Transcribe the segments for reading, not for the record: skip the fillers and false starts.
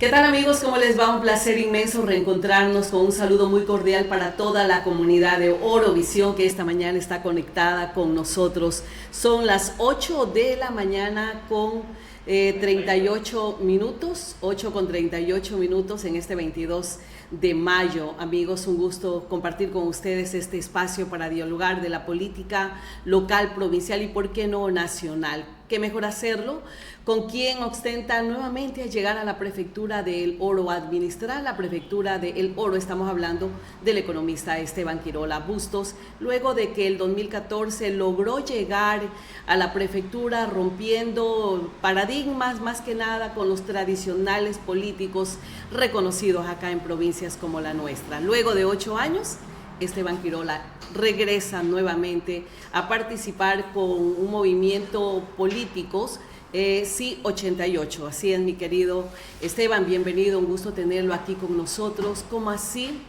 ¿Qué tal amigos? ¿Cómo les va? Un placer inmenso reencontrarnos con un saludo muy cordial para toda la comunidad de Orovisión que esta mañana está conectada con nosotros. Son las 8 de la mañana con 38 minutos, 8 con 38 minutos en este 22 de mayo. Amigos, un gusto compartir con ustedes este espacio para dialogar de la política local, provincial y, por qué no, nacional. ¿Qué mejor hacerlo con quien ostenta nuevamente a llegar a la prefectura de El Oro, a administrar la prefectura de El Oro? Estamos hablando del economista Esteban Quirola Bustos, luego de que el 2014 logró llegar a la prefectura rompiendo paradigmas, más que nada con los tradicionales políticos reconocidos acá en provincias como la nuestra. Luego de 8 años, Esteban Quirola regresa nuevamente a participar con un movimiento políticos, Sí 88. Así es, mi querido Esteban, bienvenido, un gusto tenerlo aquí con nosotros. ¿Cómo así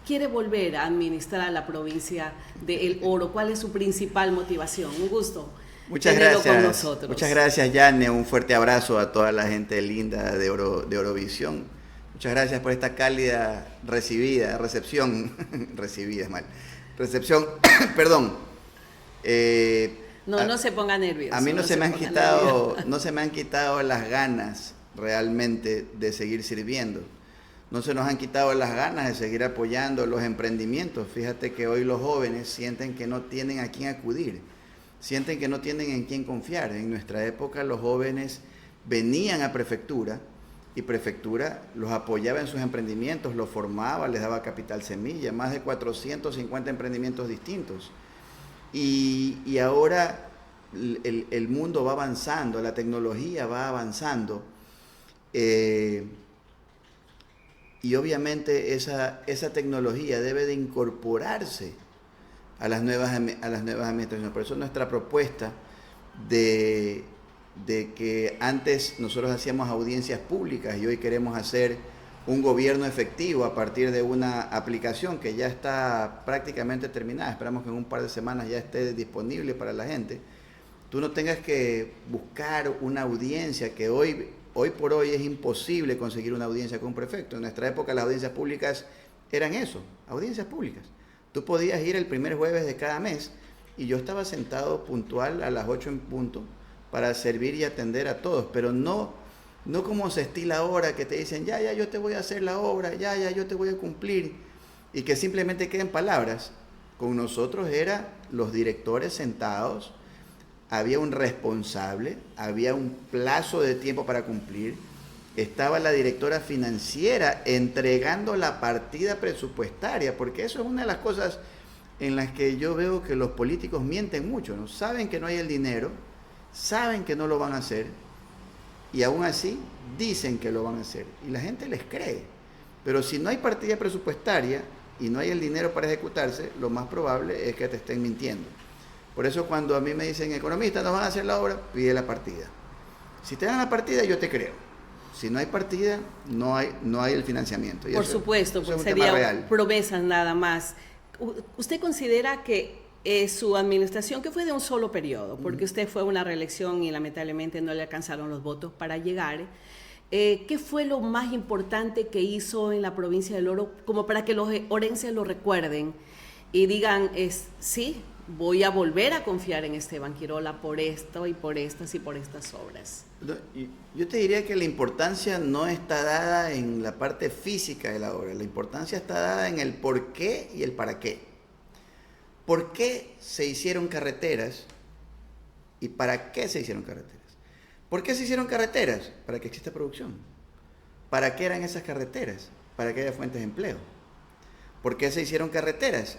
quiere volver a administrar la provincia de El Oro? ¿Cuál es su principal motivación? Un gusto tenerlo con nosotros. Muchas gracias, Yane. Un fuerte abrazo a toda la gente linda de Orovisión. Muchas gracias por esta cálida recepción, perdón. No se ponga nervioso. A mí no se me han quitado las ganas realmente de seguir sirviendo. No se nos han quitado las ganas de seguir apoyando los emprendimientos. Fíjate que hoy los jóvenes sienten que no tienen a quién acudir, sienten que no tienen en quién confiar. En nuestra época los jóvenes venían a prefectura y prefectura los apoyaba en sus emprendimientos, los formaba, les daba capital semilla, más de 450 emprendimientos distintos. Y ahora el mundo va avanzando, la tecnología va avanzando, y obviamente esa tecnología debe de incorporarse a las nuevas administraciones. Por eso nuestra propuesta de que antes nosotros hacíamos audiencias públicas y hoy queremos hacer un gobierno efectivo a partir de una aplicación que ya está prácticamente terminada. Esperamos que en un par de semanas ya esté disponible para la gente. Tú no tengas que buscar una audiencia, que hoy por hoy es imposible conseguir una audiencia con un prefecto. En nuestra época las audiencias públicas eran eso, audiencias públicas. Tú podías ir el primer jueves de cada mes y yo estaba sentado puntual a las 8 en punto para servir y atender a todos, pero no como se estila ahora, que te dicen, ya, yo te voy a hacer la obra, ya, yo te voy a cumplir, y que simplemente queden palabras. Con nosotros eran los directores sentados, había un responsable, había un plazo de tiempo para cumplir, estaba la directora financiera entregando la partida presupuestaria, porque eso es una de las cosas en las que yo veo que los políticos mienten mucho, ¿no? Saben que no hay el dinero, saben que no lo van a hacer y aún así dicen que lo van a hacer y la gente les cree. Pero si no hay partida presupuestaria y no hay el dinero para ejecutarse, lo más probable es que te estén mintiendo. Por eso cuando a mí me dicen, economista, nos van a hacer la obra, pide la partida. Si te dan la partida, yo te creo. Si no hay partida, no hay el financiamiento. Y por supuesto, pues sería promesas nada más. ¿Usted considera que su administración, que fue de un solo periodo, porque usted fue a una reelección y lamentablemente no le alcanzaron los votos para llegar, qué fue lo más importante que hizo en la provincia del Oro, como para que los orenses lo recuerden y digan, sí, voy a volver a confiar en Esteban Quirola por esto y por estas y por estas obras? Yo te diría que la importancia no está dada en la parte física de la obra, la importancia está dada en el por qué y el para qué. ¿Por qué se hicieron carreteras y para qué se hicieron carreteras? ¿Por qué se hicieron carreteras? Para que exista producción. ¿Para qué eran esas carreteras? Para que haya fuentes de empleo. ¿Por qué se hicieron carreteras?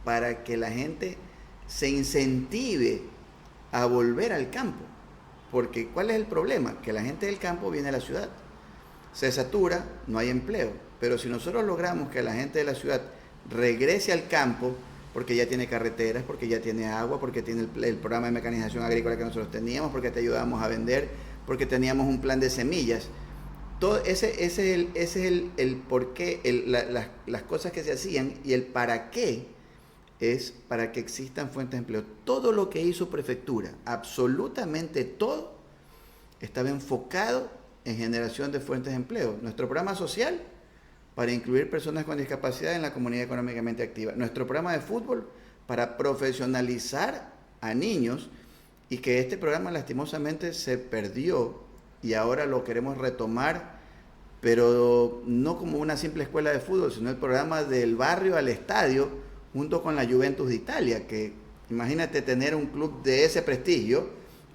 Para que la gente se incentive a volver al campo. Porque ¿cuál es el problema? Que la gente del campo viene a la ciudad. Se satura, no hay empleo. Pero si nosotros logramos que la gente de la ciudad regrese al campo, porque ya tiene carreteras, porque ya tiene agua, porque tiene el programa de mecanización agrícola que nosotros teníamos, porque te ayudábamos a vender, porque teníamos un plan de semillas. Todo ese es el por qué, las cosas que se hacían, y el para qué es para que existan fuentes de empleo. Todo lo que hizo prefectura, absolutamente todo, estaba enfocado en generación de fuentes de empleo. Nuestro programa social para incluir personas con discapacidad en la comunidad económicamente activa. Nuestro programa de fútbol para profesionalizar a niños, y que este programa lastimosamente se perdió y ahora lo queremos retomar, pero no como una simple escuela de fútbol, sino el programa del barrio al estadio junto con la Juventus de Italia, que imagínate tener un club de ese prestigio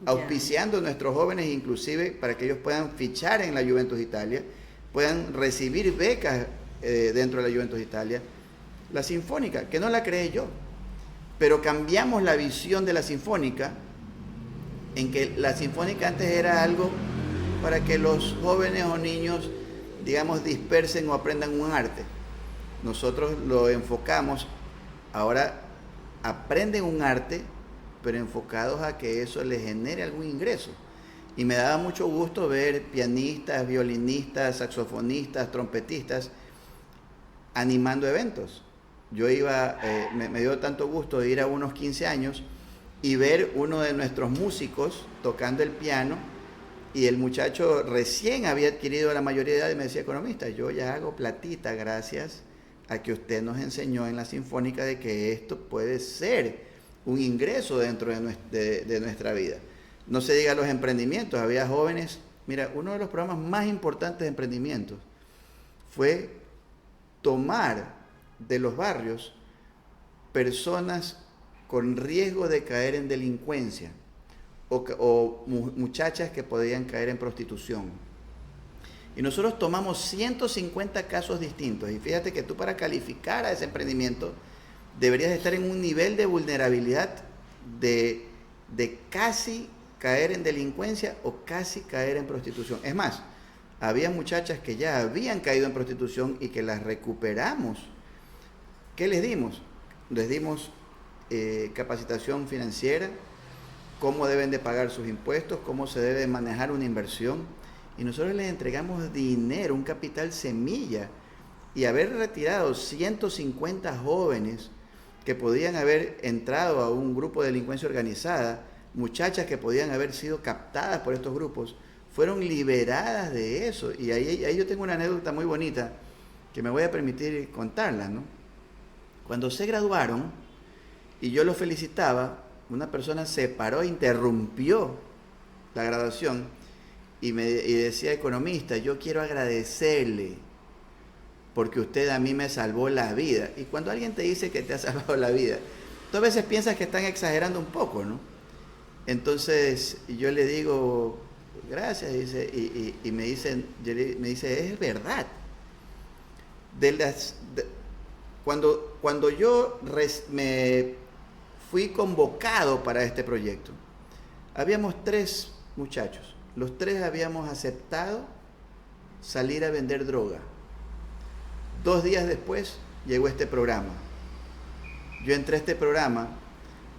auspiciando a nuestros jóvenes, inclusive para que ellos puedan fichar en la Juventus de Italia, puedan recibir becas dentro de la Juventus de Italia. La Sinfónica, que no la creé yo, pero cambiamos la visión de la Sinfónica, en que la Sinfónica antes era algo para que los jóvenes o niños, digamos, dispersen o aprendan un arte. Nosotros lo enfocamos, ahora aprenden un arte, pero enfocados a que eso les genere algún ingreso. Y me daba mucho gusto ver pianistas, violinistas, saxofonistas, trompetistas animando eventos. Yo iba, me dio tanto gusto ir a unos 15 años y ver uno de nuestros músicos tocando el piano, y el muchacho recién había adquirido la mayoría de edad y me decía: economista, yo ya hago platita gracias a que usted nos enseñó en la Sinfónica de que esto puede ser un ingreso dentro de nuestra vida. No se diga los emprendimientos, había jóvenes. Mira, uno de los programas más importantes de emprendimientos fue tomar de los barrios personas con riesgo de caer en delincuencia o muchachas que podían caer en prostitución. Y nosotros tomamos 150 casos distintos. Y fíjate que tú, para calificar a ese emprendimiento, deberías estar en un nivel de vulnerabilidad de casi caer en delincuencia o casi caer en prostitución. Es más, había muchachas que ya habían caído en prostitución y que las recuperamos. ¿Qué les dimos? Les dimos capacitación financiera, cómo deben de pagar sus impuestos, cómo se debe manejar una inversión, y nosotros les entregamos dinero, un capital semilla, y haber retirado 150 jóvenes que podían haber entrado a un grupo de delincuencia organizada, muchachas que podían haber sido captadas por estos grupos, fueron liberadas de eso. Y ahí yo tengo una anécdota muy bonita que me voy a permitir contarla, ¿no? Cuando se graduaron y yo los felicitaba, una persona se paró e interrumpió la graduación y decía: economista, yo quiero agradecerle porque usted a mí me salvó la vida. Y cuando alguien te dice que te ha salvado la vida, tú a veces piensas que están exagerando un poco, ¿no? Entonces yo le digo: gracias, y me dice, es verdad. Cuando yo me fui convocado para este proyecto, habíamos 3 muchachos. Los 3 habíamos aceptado salir a vender droga. 2 días después llegó este programa. Yo entré a este programa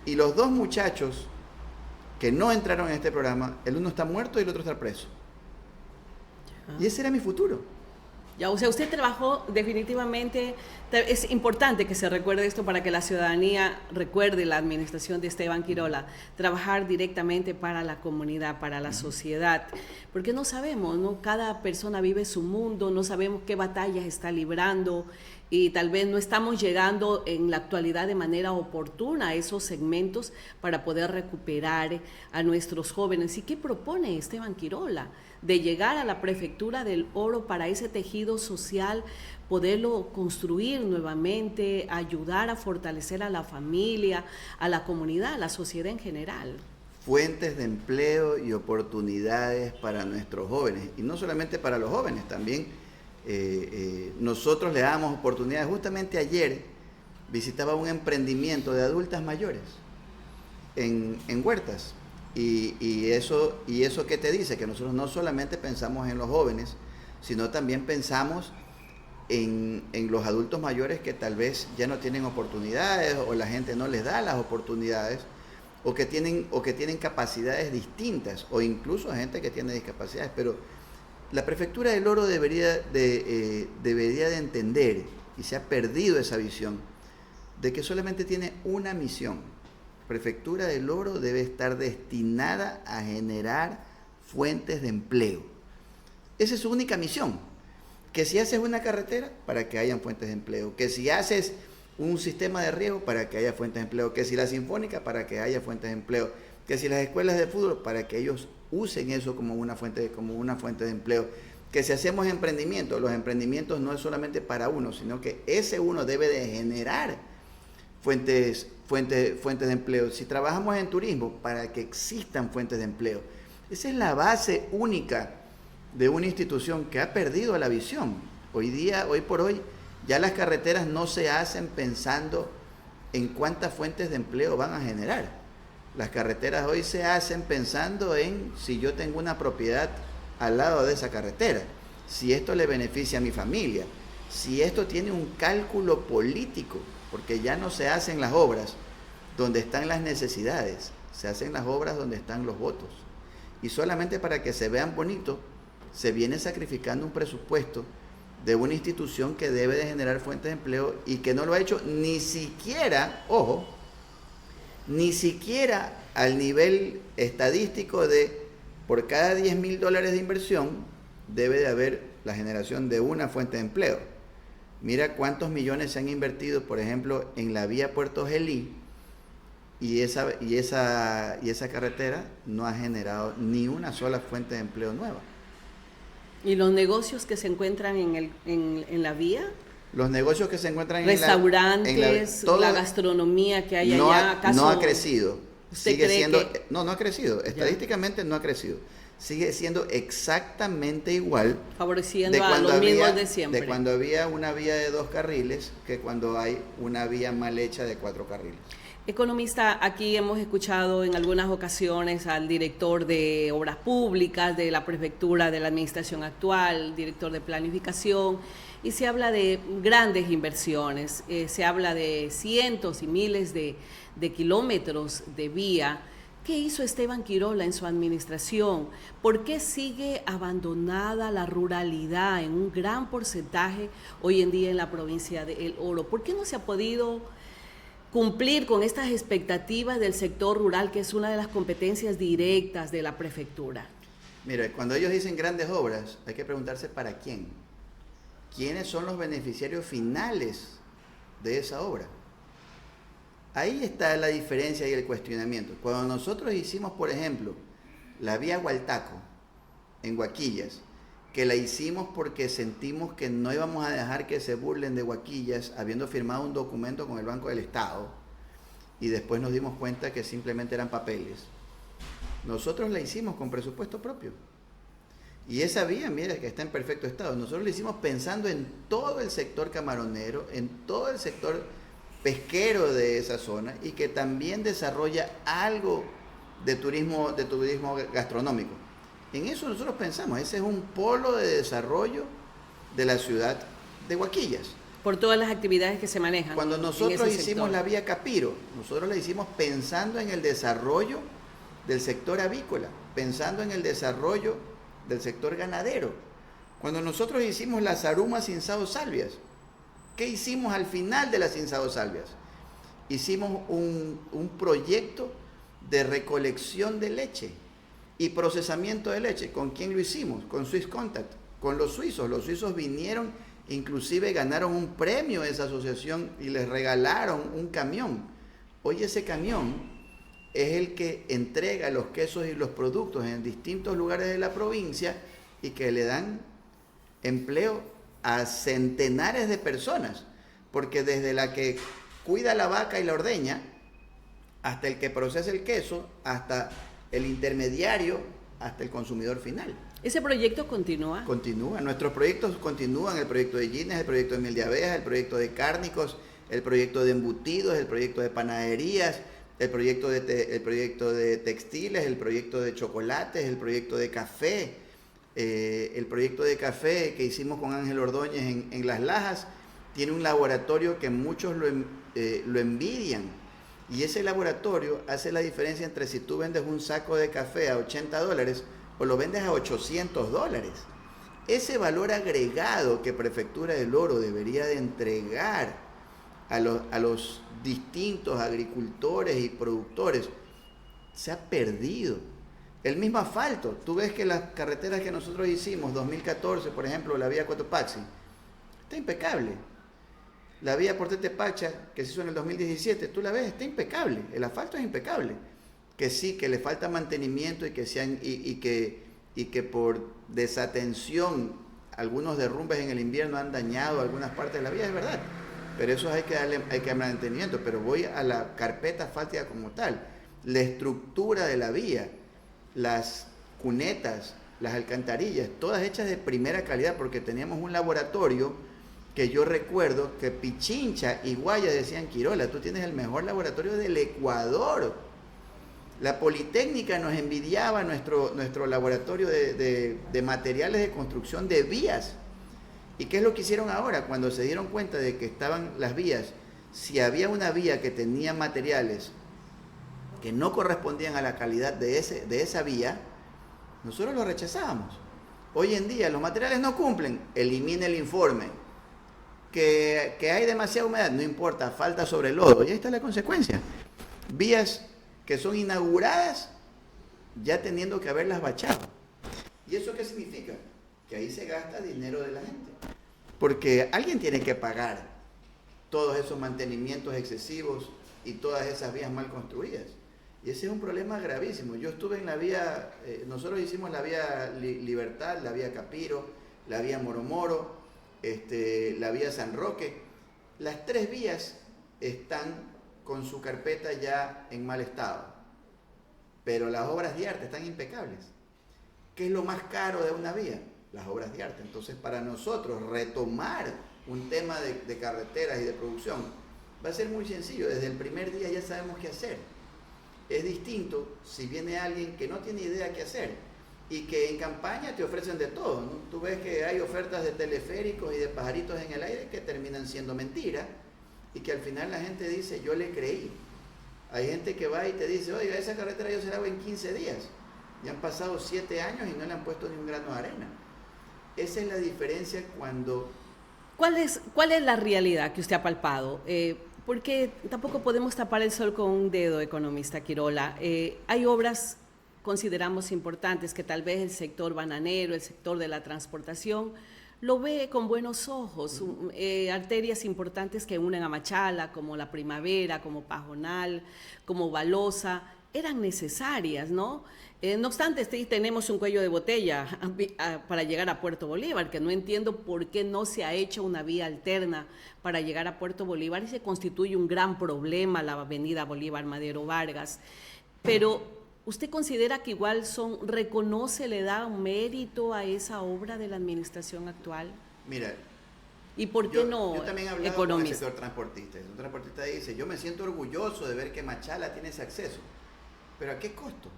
y los 2 muchachos que no entraron en este programa, el uno está muerto y el otro está preso. Y ese era mi futuro. Ya, o sea, usted trabajó definitivamente. Es importante que se recuerde esto para que la ciudadanía recuerde la administración de Esteban Quirola, trabajar directamente para la comunidad, para la sociedad, porque no sabemos, ¿no? Cada persona vive su mundo, no sabemos qué batallas está librando, y tal vez no estamos llegando en la actualidad de manera oportuna a esos segmentos para poder recuperar a nuestros jóvenes. ¿Y qué propone Esteban Quirola? De llegar a la Prefectura del Oro para ese tejido social, poderlo construir nuevamente, ayudar a fortalecer a la familia, a la comunidad, a la sociedad en general. Fuentes de empleo y oportunidades para nuestros jóvenes, y no solamente para los jóvenes, también nosotros le damos oportunidades. Justamente ayer visitaba un emprendimiento de adultas mayores en Huertas. Y eso ¿qué te dice? Que nosotros no solamente pensamos en los jóvenes, sino también pensamos en los adultos mayores que tal vez ya no tienen oportunidades, o la gente no les da las oportunidades, o que tienen capacidades distintas, o incluso gente que tiene discapacidades. Pero la Prefectura del Oro debería de entender, y se ha perdido esa visión, de que solamente tiene una misión. Prefectura del Oro debe estar destinada a generar fuentes de empleo. Esa es su única misión. Que si haces una carretera, para que hayan fuentes de empleo. Que si haces un sistema de riego, para que haya fuentes de empleo. Que si la sinfónica, para que haya fuentes de empleo. Que si las escuelas de fútbol, para que ellos usen eso como una fuente de empleo. Que si hacemos emprendimientos, los emprendimientos no es solamente para uno, sino que ese uno debe de generar fuentes de empleo. Si trabajamos en turismo, para que existan fuentes de empleo. Esa es la base única de una institución que ha perdido la visión. Hoy por hoy, ya las carreteras no se hacen pensando en cuántas fuentes de empleo van a generar. Las carreteras hoy se hacen pensando en si yo tengo una propiedad al lado de esa carretera, si esto le beneficia a mi familia, si esto tiene un cálculo político, porque ya no se hacen las obras donde están las necesidades, se hacen las obras donde están los votos. Y solamente para que se vean bonitos, se viene sacrificando un presupuesto de una institución que debe de generar fuentes de empleo y que no lo ha hecho ni siquiera, ojo, ni siquiera al nivel estadístico de por cada $10,000 de inversión debe de haber la generación de una fuente de empleo. Mira cuántos millones se han invertido, por ejemplo, en la vía Puerto Gelí, y esa carretera no ha generado ni una sola fuente de empleo nueva. ¿Y los negocios que se encuentran en la vía? Los negocios que se encuentran restaurantes, la gastronomía que hay allá, ¿acaso no ha crecido? Sigue siendo, no ha crecido. Ya. Estadísticamente no ha crecido. Sigue siendo exactamente igual. Favoreciendo a los mismos de siempre. De cuando había una vía de 2 carriles que cuando hay una vía mal hecha de 4 carriles. Economista, aquí hemos escuchado en algunas ocasiones al director de Obras Públicas, de la Prefectura de la Administración actual, director de Planificación, y se habla de grandes inversiones, se habla de cientos y miles de kilómetros de vía. ¿Qué hizo Esteban Quirola en su administración? ¿Por qué sigue abandonada la ruralidad en un gran porcentaje hoy en día en la provincia de El Oro? ¿Por qué no se ha podido cumplir con estas expectativas del sector rural, que es una de las competencias directas de la prefectura? Mira, cuando ellos dicen grandes obras, hay que preguntarse para quién. ¿Quiénes son los beneficiarios finales de esa obra? Ahí está la diferencia y el cuestionamiento. Cuando nosotros hicimos, por ejemplo, la vía Hualtaco en Huaquillas, que la hicimos porque sentimos que no íbamos a dejar que se burlen de Huaquillas, habiendo firmado un documento con el Banco del Estado, y después nos dimos cuenta que simplemente eran papeles. Nosotros la hicimos con presupuesto propio. Y esa vía, mira, que está en perfecto estado. Nosotros la hicimos pensando en todo el sector camaronero, en todo el sector pesquero de esa zona, y que también desarrolla algo de turismo gastronómico. En eso nosotros pensamos, ese es un polo de desarrollo de la ciudad de Huaquillas. Por todas las actividades que se manejan. Cuando nosotros hicimos la vía Capiro, nosotros la hicimos pensando en el desarrollo del sector avícola, pensando en el desarrollo del sector ganadero. Cuando nosotros hicimos la Zaruma Cinzado Salvias, ¿qué hicimos al final de la Cinzado Salvias? Hicimos un proyecto de recolección de leche y procesamiento de leche. ¿Con quién lo hicimos? Con Swiss Contact, con los suizos. Los suizos vinieron, inclusive ganaron un premio de esa asociación y les regalaron un camión. Hoy ese camión es el que entrega los quesos y los productos en distintos lugares de la provincia y que le dan empleo a centenares de personas, porque desde la que cuida la vaca y la ordeña, hasta el que procesa el queso, hasta el intermediario, hasta el consumidor final. ¿Ese proyecto continúa? Continúa, nuestros proyectos continúan, el proyecto de gines, el proyecto de miel de abejas, el proyecto de cárnicos, el proyecto de embutidos, el proyecto de panaderías, el proyecto de textiles, el proyecto de chocolates, el proyecto de café, el proyecto de café que hicimos con Ángel Ordóñez en Las Lajas, tiene un laboratorio que muchos lo envidian. Y ese laboratorio hace la diferencia entre si tú vendes un saco de café a $80 o lo vendes a $800. Ese valor agregado que Prefectura del Oro debería de entregar a los distintos agricultores y productores se ha perdido. El mismo asfalto. Tú ves que las carreteras que nosotros hicimos, 2014, por ejemplo, la vía Cotopaxi, está impecable. La vía Portete Pacha, que se hizo en el 2017, tú la ves, está impecable. El asfalto es impecable. Que sí, que le falta mantenimiento y que por desatención algunos derrumbes en el invierno han dañado algunas partes de la vía, es verdad. Pero eso hay que darle mantenimiento. Pero voy a la carpeta asfáltica como tal. La estructura de la vía, las cunetas, las alcantarillas, todas hechas de primera calidad, porque teníamos un laboratorio que yo recuerdo que Pichincha y Guaya decían: Quirola, tú tienes el mejor laboratorio del Ecuador. La Politécnica nos envidiaba nuestro laboratorio de materiales de construcción de vías. ¿Y qué es lo que hicieron ahora? Cuando se dieron cuenta de que estaban las vías, si había una vía que tenía materiales que no correspondían a la calidad de esa vía, nosotros lo rechazábamos. Hoy en día los materiales no cumplen, elimina el informe. Que hay demasiada humedad, no importa, falta sobre lodo, y ahí está la consecuencia. Vías que son inauguradas ya teniendo que haberlas bachado. ¿Y eso qué significa? Que ahí se gasta dinero de la gente. Porque alguien tiene que pagar todos esos mantenimientos excesivos y todas esas vías mal construidas. Y ese es un problema gravísimo. Yo estuve en la vía, nosotros hicimos la vía Libertad, la vía Capiro, la vía Moromoro, la vía San Roque. Las tres vías están con su carpeta ya en mal estado, pero las obras de arte están impecables. ¿Qué es lo más caro de una vía? Las obras de arte. Entonces, para nosotros retomar un tema de carreteras y de producción va a ser muy sencillo. Desde el primer día ya sabemos qué hacer. Es distinto si viene alguien que no tiene idea qué hacer y que en campaña te ofrecen de todo, ¿no? Tú ves que hay ofertas de teleféricos y de pajaritos en el aire que terminan siendo mentiras y que al final la gente dice: yo le creí. Hay gente que va y te dice: oiga, esa carretera yo se la hago en 15 días. Ya han pasado 7 años y no le han puesto ni un grano de arena. Esa es la diferencia cuando... ¿Cuál es la realidad que usted ha palpado? Porque tampoco podemos tapar el sol con un dedo, economista Quirola. Hay obras, consideramos importantes, que tal vez el sector bananero, el sector de la transportación, lo ve con buenos ojos. Arterias importantes que unen a Machala, como la Primavera, como Pajonal, como Balosa, eran necesarias, ¿no? No obstante, tenemos un cuello de botella para llegar a Puerto Bolívar, que no entiendo por qué no se ha hecho una vía alterna para llegar a Puerto Bolívar, y se constituye un gran problema la avenida Bolívar Madero Vargas. Pero ¿usted considera que igual reconoce, le da un mérito a esa obra de la administración actual? Mira, ¿y por qué no? Yo también he hablado con el sector transportista. El sector transportista dice: yo me siento orgulloso de ver que Machala tiene ese acceso. ¿Pero a qué costo?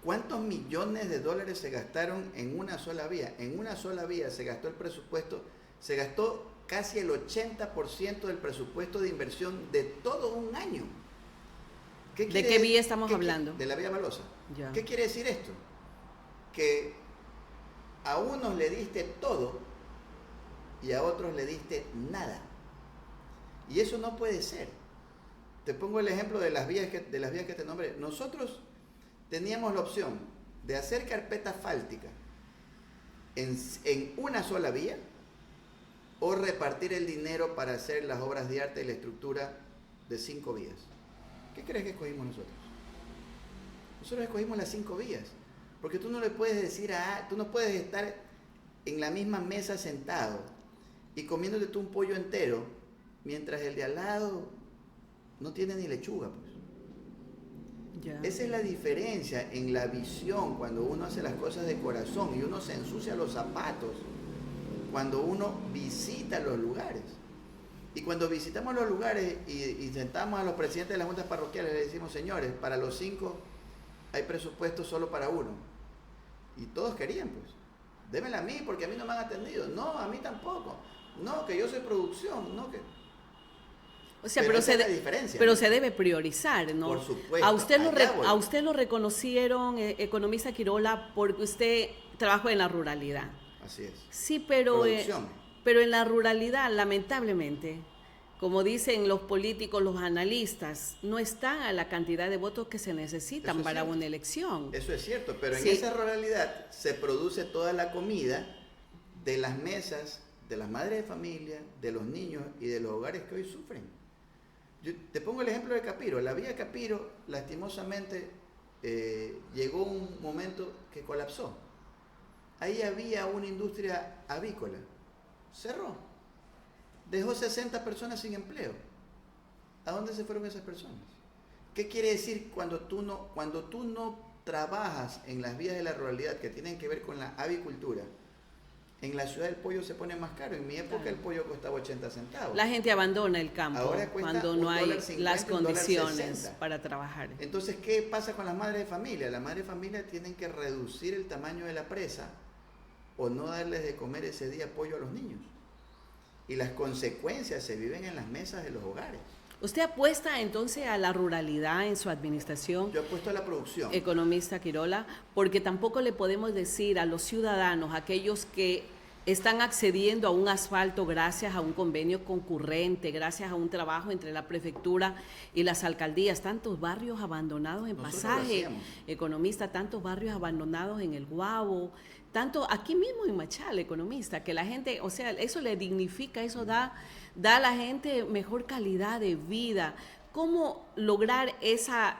¿Cuántos millones de dólares se gastaron en una sola vía? En una sola vía se gastó el presupuesto, se gastó casi el 80% del presupuesto de inversión de todo un año. ¿De qué vía estamos hablando? De la vía Balosa. Ya. ¿Qué quiere decir esto? Que a unos le diste todo y a otros le diste nada. Y eso no puede ser. Te pongo el ejemplo de las vías que te nombré. Nosotros teníamos la opción de hacer carpeta asfáltica en una sola vía o repartir el dinero para hacer las obras de arte y la estructura de 5 vías. ¿Qué crees que escogimos nosotros? Nosotros escogimos las 5 vías, porque tú no le puedes decir tú no puedes estar en la misma mesa sentado y comiéndote tú un pollo entero mientras el de al lado no tiene ni lechuga, pues. Ya. Esa es la diferencia en la visión cuando uno hace las cosas de corazón y uno se ensucia los zapatos cuando uno visita los lugares. Y cuando visitamos los lugares y sentamos a los presidentes de las juntas parroquiales, le decimos: señores, para los 5 hay presupuesto solo para uno. Y todos querían, pues, démela a mí porque a mí no me han atendido. No, a mí tampoco. No, que yo soy producción, no que... O sea, pero se debe priorizar, ¿no? Por supuesto. A usted lo reconocieron, economista Quirola, porque usted trabajó en la ruralidad. Así es. Sí, pero en la ruralidad, lamentablemente, como dicen los políticos, los analistas, no están a la cantidad de votos que se necesitan para una elección. Eso es cierto, pero sí. En esa ruralidad se produce toda la comida de las mesas de las madres de familia, de los niños y de los hogares que hoy sufren. Yo te pongo el ejemplo de Capiro. La vía Capiro, lastimosamente, llegó un momento que colapsó. Ahí había una industria avícola. Cerró. Dejó 60 personas sin empleo. ¿A dónde se fueron esas personas? ¿Qué quiere decir cuando tú no trabajas en las vías de la ruralidad que tienen que ver con la avicultura? En la ciudad el pollo se pone más caro. En mi época el pollo costaba 80 centavos. La gente abandona el campo cuando no hay $1.50, las condiciones para trabajar. Entonces, ¿qué pasa con las madres de familia? Las madres de familia tienen que reducir el tamaño de la presa o no darles de comer ese día pollo a los niños. Y las consecuencias se viven en las mesas de los hogares. ¿Usted apuesta entonces a la ruralidad en su administración? Yo apuesto a la producción. Economista Quirola, porque tampoco le podemos decir a los ciudadanos, aquellos que están accediendo a un asfalto gracias a un convenio concurrente, gracias a un trabajo entre la prefectura y las alcaldías, tantos barrios abandonados en Pasaje, economista, tantos barrios abandonados en El Guabo, tanto aquí mismo en Machala, economista, que la gente, o sea, eso le dignifica, eso da a la gente mejor calidad de vida. ¿Cómo lograr esa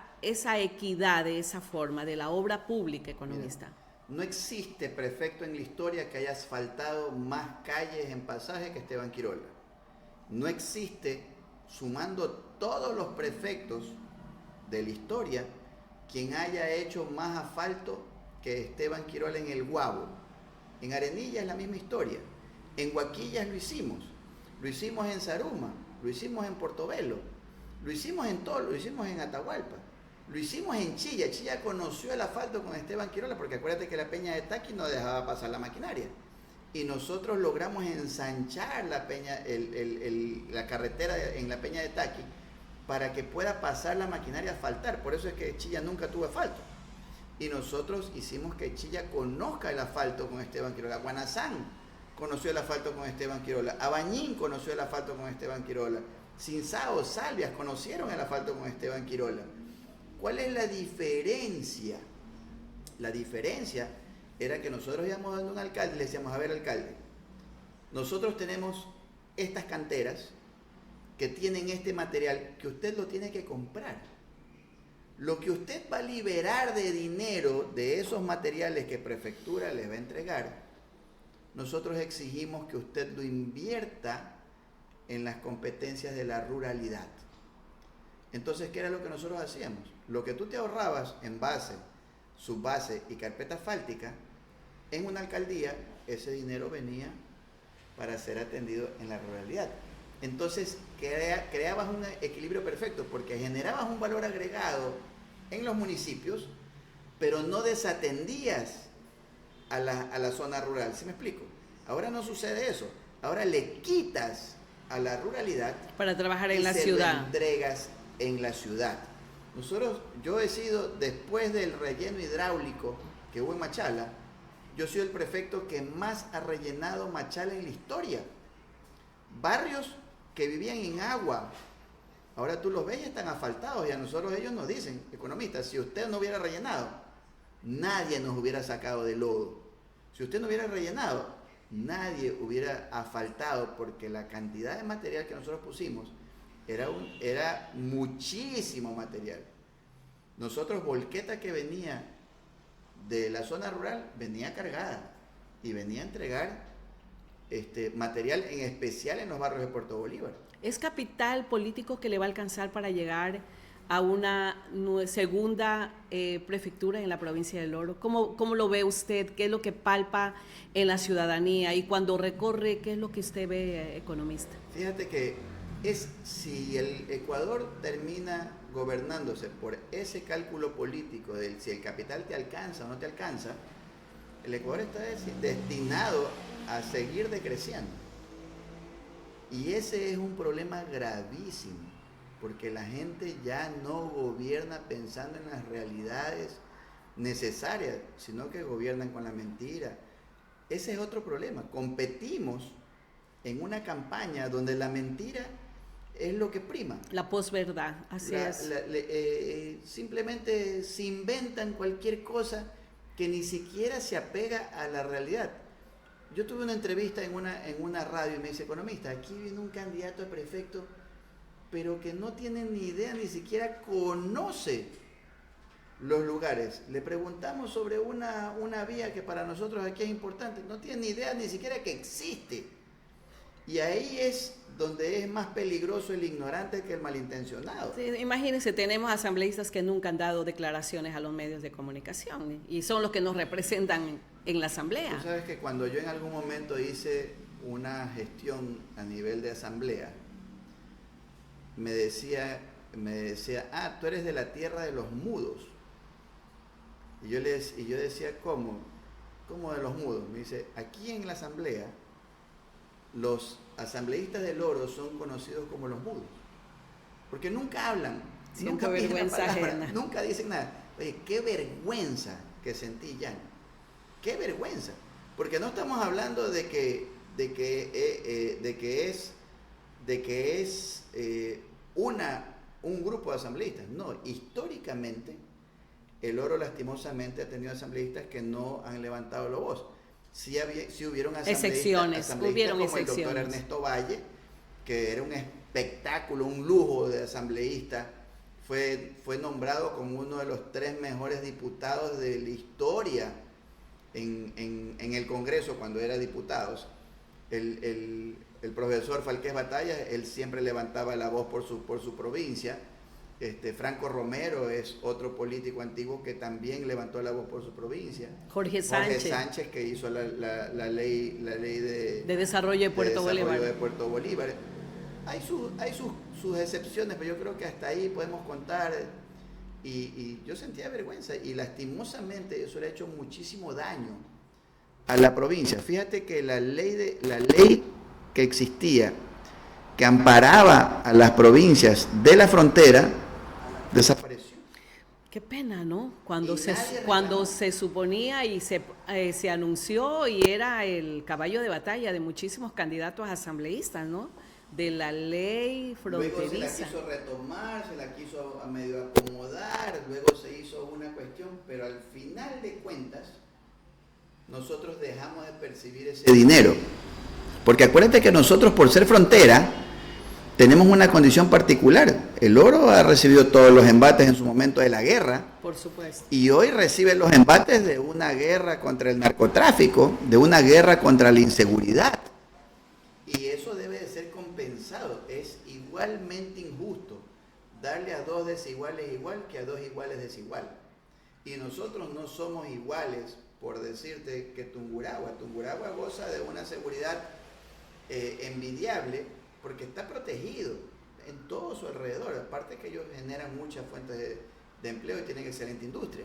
equidad de esa forma, de la obra pública, economista? Mira, no existe prefecto en la historia que haya asfaltado más calles en Pasaje que Esteban Quirola. No existe, sumando todos los prefectos de la historia, quien haya hecho más asfalto que Esteban Quirola en El Guabo. En Arenilla es la misma historia. En Huaquillas lo hicimos en Zaruma, lo hicimos en Portobelo, lo hicimos en Tolo, lo hicimos en Atahualpa. Lo hicimos en Chilla. Chilla conoció el asfalto con Esteban Quirola, porque acuérdate que la peña de Taqui no dejaba pasar la maquinaria. Y nosotros logramos ensanchar la peña, la carretera en la peña de Taqui para que pueda pasar la maquinaria a asfaltar. Por eso es que Chilla nunca tuvo asfalto. Y nosotros hicimos que Chilla conozca el asfalto con Esteban Quirola. Guanazán conoció el asfalto con Esteban Quirola. Abañín conoció el asfalto con Esteban Quirola. Cinsao, Salvias conocieron el asfalto con Esteban Quirola. ¿Cuál es la diferencia? La diferencia era que nosotros íbamos dando a un alcalde y le decíamos, a ver, alcalde, nosotros tenemos estas canteras que tienen este material que usted lo tiene que comprar. Lo que usted va a liberar de dinero de esos materiales que prefectura les va a entregar, nosotros exigimos que usted lo invierta en las competencias de la ruralidad. Entonces, ¿qué era lo que nosotros hacíamos? Lo que tú te ahorrabas en base, subbase y carpeta asfáltica, en una alcaldía, ese dinero venía para ser atendido en la ruralidad. Entonces, creabas un equilibrio perfecto, porque generabas un valor agregado en los municipios, pero no desatendías a la zona rural. ¿Sí me explico? Ahora no sucede eso. Ahora le quitas a la ruralidad para trabajar en y la se ciudad. Lo entregas en la ciudad. Yo he sido, después del relleno hidráulico que hubo en Machala, yo soy el prefecto que más ha rellenado Machala en la historia. Barrios que vivían en agua, ahora tú los ves y están asfaltados, y a nosotros ellos nos dicen, economistas, si usted no hubiera rellenado, nadie nos hubiera sacado del lodo. Si usted no hubiera rellenado, nadie hubiera asfaltado, porque la cantidad de material que nosotros pusimos era muchísimo material. Nosotros, volqueta que venía de la zona rural, venía cargada y venía a entregar material, en especial en los barrios de Puerto Bolívar. ¿Es capital político que le va a alcanzar para llegar a una segunda prefectura en la provincia del Oro? ¿Cómo lo ve usted? ¿Qué es lo que palpa en la ciudadanía? Y cuando recorre, ¿qué es lo que usted ve, economista? Fíjate que si el Ecuador termina gobernándose por ese cálculo político de si el capital te alcanza o no te alcanza, el Ecuador está destinado a seguir decreciendo. Y ese es un problema gravísimo, porque la gente ya no gobierna pensando en las realidades necesarias, sino que gobiernan con la mentira. Ese es otro problema. Competimos en una campaña donde la mentira es lo que prima. La posverdad, así es. Simplemente se inventan cualquier cosa que ni siquiera se apega a la realidad. Yo tuve una entrevista en una radio y me dice, economista, aquí viene un candidato a prefecto, pero que no tiene ni idea, ni siquiera conoce los lugares. Le preguntamos sobre una vía que para nosotros aquí es importante, no tiene ni idea ni siquiera que existe. Y ahí es donde es más peligroso el ignorante que el malintencionado. Sí, imagínense, tenemos asambleístas que nunca han dado declaraciones a los medios de comunicación y son los que nos representan en la asamblea. Tú sabes que cuando yo en algún momento hice una gestión a nivel de asamblea, me decía, tú eres de la tierra de los mudos. Y yo decía, ¿cómo? ¿Cómo de los mudos? Me dice, aquí en la asamblea, los asambleístas del Oro son conocidos como los mudos, porque nunca hablan, nunca vergüenza ajena. Nunca dicen nada. Oye, qué vergüenza que sentí, Jan, qué vergüenza, porque no estamos hablando de que es un grupo de asambleístas, no, históricamente el Oro lastimosamente ha tenido asambleístas que no han levantado la voz. Sí hubieron excepciones, como el doctor Ernesto Valle, que era un espectáculo, un lujo de asambleísta, fue nombrado como uno de los 3 mejores diputados de la historia en el Congreso cuando era diputado. El profesor Falqués Batalla, él siempre levantaba la voz por su provincia. Franco Romero es otro político antiguo que también levantó la voz por su provincia. Jorge Sánchez, que hizo la ley de desarrollo de Puerto Bolívar. Hay sus excepciones, pero yo creo que hasta ahí podemos contar. Y yo sentía vergüenza y lastimosamente eso le ha hecho muchísimo daño a la provincia. Fíjate que la ley que existía, que amparaba a las provincias de la frontera, desapareció. Qué pena, ¿no? Cuando se suponía y se anunció y era el caballo de batalla de muchísimos candidatos asambleístas, ¿no? De la ley fronteriza. Luego se la quiso retomar, se la quiso a medio acomodar, luego se hizo una cuestión, pero al final de cuentas nosotros dejamos de percibir ese dinero. Porque acuérdate que nosotros, por ser frontera, tenemos una condición particular. El Oro ha recibido todos los embates en su momento de la guerra. Por supuesto. Y hoy recibe los embates de una guerra contra el narcotráfico, de una guerra contra la inseguridad. Y eso debe de ser compensado. Es igualmente injusto darle a 2 desiguales igual que a 2 iguales desigual. Y nosotros no somos iguales, por decirte, que Tungurahua. Tungurahua goza de una seguridad envidiable, porque está protegido en todo su alrededor, aparte que ellos generan muchas fuentes de empleo y tienen excelente industria,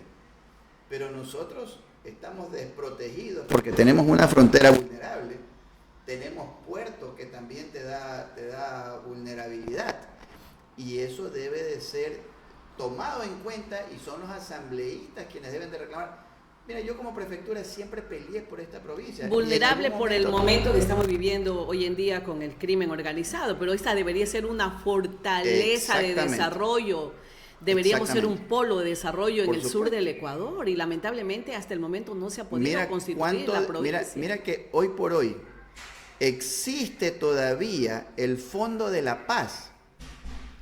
pero nosotros estamos desprotegidos porque tenemos una frontera vulnerable, tenemos puertos que también te da vulnerabilidad, y eso debe de ser tomado en cuenta y son los asambleístas quienes deben de reclamar. Mira, yo como prefectura siempre peleé por esta provincia. Vulnerable por el momento que estamos viviendo hoy en día con el crimen organizado, pero esta debería ser una fortaleza de desarrollo. Deberíamos ser un polo de desarrollo en el sur del Ecuador y lamentablemente hasta el momento no se ha podido constituir la provincia. Mira que hoy por hoy existe todavía el Fondo de la Paz.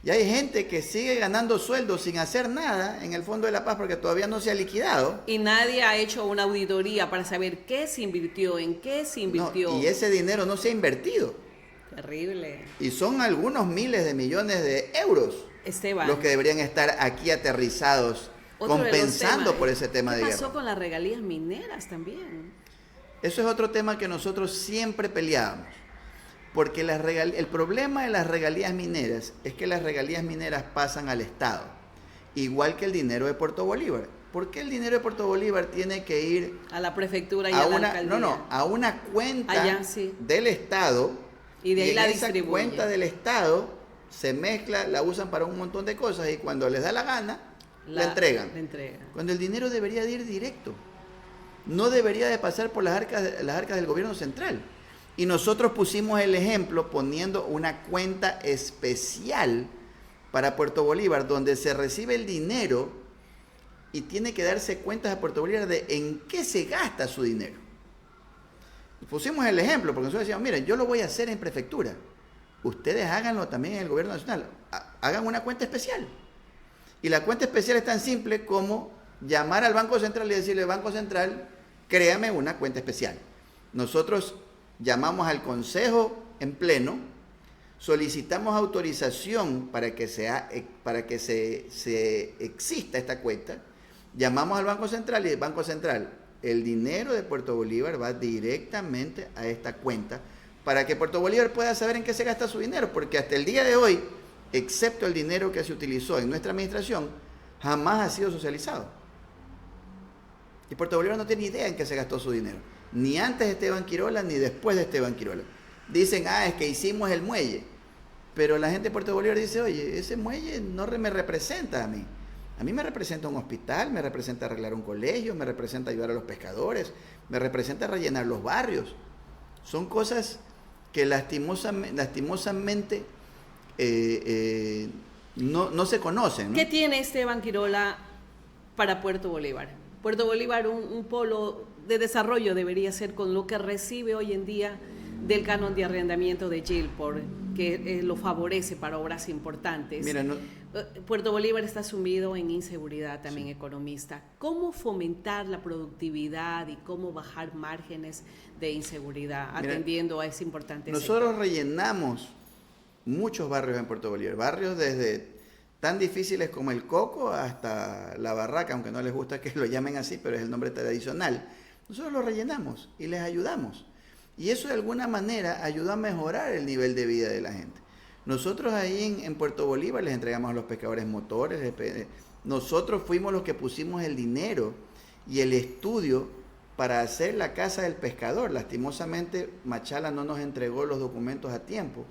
Y hay gente que sigue ganando sueldos sin hacer nada en el Fondo de la Paz porque todavía no se ha liquidado. Y nadie ha hecho una auditoría para saber qué se invirtió, en qué se invirtió. No, y ese dinero no se ha invertido. Terrible. Y son algunos miles de millones de euros, Esteban, los que deberían estar aquí aterrizados, compensando por ese tema de guerra. ¿Qué pasó con las regalías mineras también? Eso es otro tema que nosotros siempre peleábamos. Porque el problema de las regalías mineras es que las regalías mineras pasan al Estado, igual que el dinero de Puerto Bolívar. ¿Por qué el dinero de Puerto Bolívar tiene que ir a la prefectura y a la alcaldía? A una cuenta del Estado, y de ahí la esa cuenta del Estado se mezcla, la usan para un montón de cosas y cuando les da la gana, la entregan. Cuando el dinero debería de ir directo, no debería de pasar por las arcas del gobierno central. Y nosotros pusimos el ejemplo poniendo una cuenta especial para Puerto Bolívar, donde se recibe el dinero y tiene que darse cuentas a Puerto Bolívar de en qué se gasta su dinero. Y pusimos el ejemplo, porque nosotros decíamos, miren, yo lo voy a hacer en prefectura. Ustedes háganlo también en el gobierno nacional. Hagan una cuenta especial. Y la cuenta especial es tan simple como llamar al Banco Central y decirle, Banco Central, créame una cuenta especial. Nosotros llamamos al Consejo en pleno, solicitamos autorización para que se exista esta cuenta, llamamos al Banco Central y el Banco Central, el dinero de Puerto Bolívar va directamente a esta cuenta para que Puerto Bolívar pueda saber en qué se gasta su dinero, porque hasta el día de hoy, excepto el dinero que se utilizó en nuestra administración, jamás ha sido socializado. Y Puerto Bolívar no tiene idea en qué se gastó su dinero, ni antes de Esteban Quirola ni después de Esteban Quirola. Dicen, es que hicimos el muelle, pero la gente de Puerto Bolívar dice, oye, ese muelle no me representa a mí. A mí me representa un hospital, me representa arreglar un colegio, me representa ayudar a los pescadores, me representa rellenar los barrios. Son cosas que lastimosamente no se conocen, ¿no? ¿Qué tiene Esteban Quirola para Puerto Bolívar? Puerto Bolívar, un polo de desarrollo debería ser con lo que recibe hoy en día del canon de arrendamiento de GILPOR, que lo favorece para obras importantes. Mira, Puerto Bolívar está sumido en inseguridad también economista. ¿Cómo fomentar la productividad y cómo bajar márgenes de inseguridad atendiendo a ese importante nosotros sector? Rellenamos muchos barrios en Puerto Bolívar, barrios desde tan difíciles como el Coco hasta la Barraca, aunque no les gusta que lo llamen así, pero es el nombre tradicional. Nosotros lo rellenamos y les ayudamos. Y eso de alguna manera ayuda a mejorar el nivel de vida de la gente. Nosotros ahí en Puerto Bolívar les entregamos a los pescadores motores. Nosotros fuimos los que pusimos el dinero y el estudio para hacer la casa del pescador. Lastimosamente, Machala no nos entregó los documentos a tiempo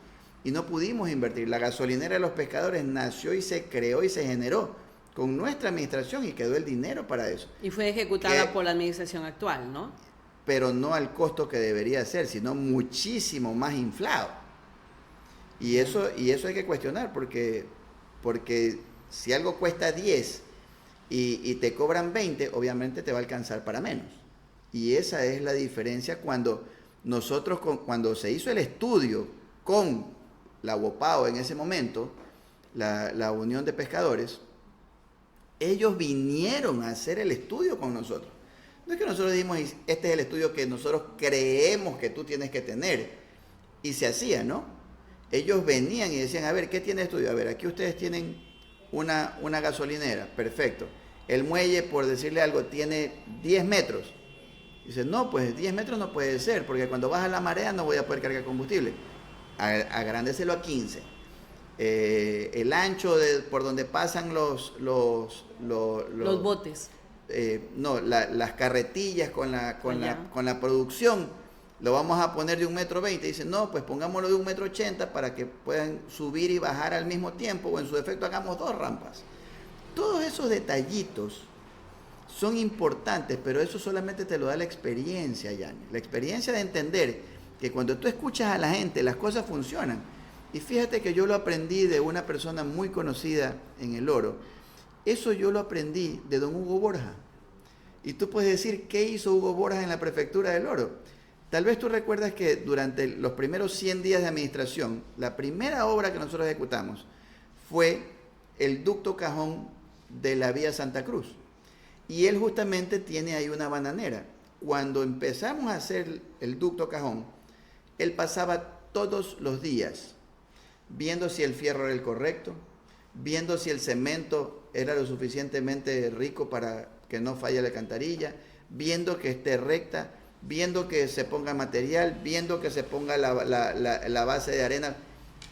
y no pudimos invertir. La gasolinera de los pescadores nació y se creó y se generó con nuestra administración y quedó el dinero para eso. Y fue ejecutada por la administración actual, ¿no? Pero no al costo que debería ser, sino muchísimo más inflado. Y eso hay que cuestionar, porque si algo cuesta 10 y te cobran 20, obviamente te va a alcanzar para menos. Y esa es la diferencia cuando se hizo el estudio con la UOPAO en ese momento, la Unión de Pescadores, ellos vinieron a hacer el estudio con nosotros. No es que nosotros dijimos, este es el estudio que nosotros creemos que tú tienes que tener. Y se hacía, ¿no? Ellos venían y decían, a ver, ¿qué tiene el estudio? A ver, aquí ustedes tienen una gasolinera, perfecto. El muelle, por decirle algo, tiene 10 metros. Dicen, no, pues 10 metros no puede ser, porque cuando baja la marea no voy a poder cargar combustible. Agrandécelo a 15. El ancho por donde pasan los botes. Las carretillas con la producción, lo vamos a poner de 1,20 m. Dicen, no, pues pongámoslo de 1,80 m para que puedan subir y bajar al mismo tiempo, o en su defecto hagamos 2 rampas. Todos esos detallitos son importantes, pero eso solamente te lo da la experiencia, Yanni. La experiencia de entender que cuando tú escuchas a la gente, las cosas funcionan. Y fíjate que yo lo aprendí de una persona muy conocida en el oro. Eso yo lo aprendí de don Hugo Borja. Y tú puedes decir, ¿qué hizo Hugo Borja en la prefectura del Oro? Tal vez tú recuerdas que durante los primeros 100 días de administración, la primera obra que nosotros ejecutamos fue el ducto Cajón de la vía Santa Cruz. Y él justamente tiene ahí una bananera. Cuando empezamos a hacer el ducto Cajón, él pasaba todos los días viendo si el fierro era el correcto, viendo si el cemento era lo suficientemente rico para que no falle la alcantarilla, viendo que esté recta, viendo que se ponga material, viendo que se ponga la base de arena.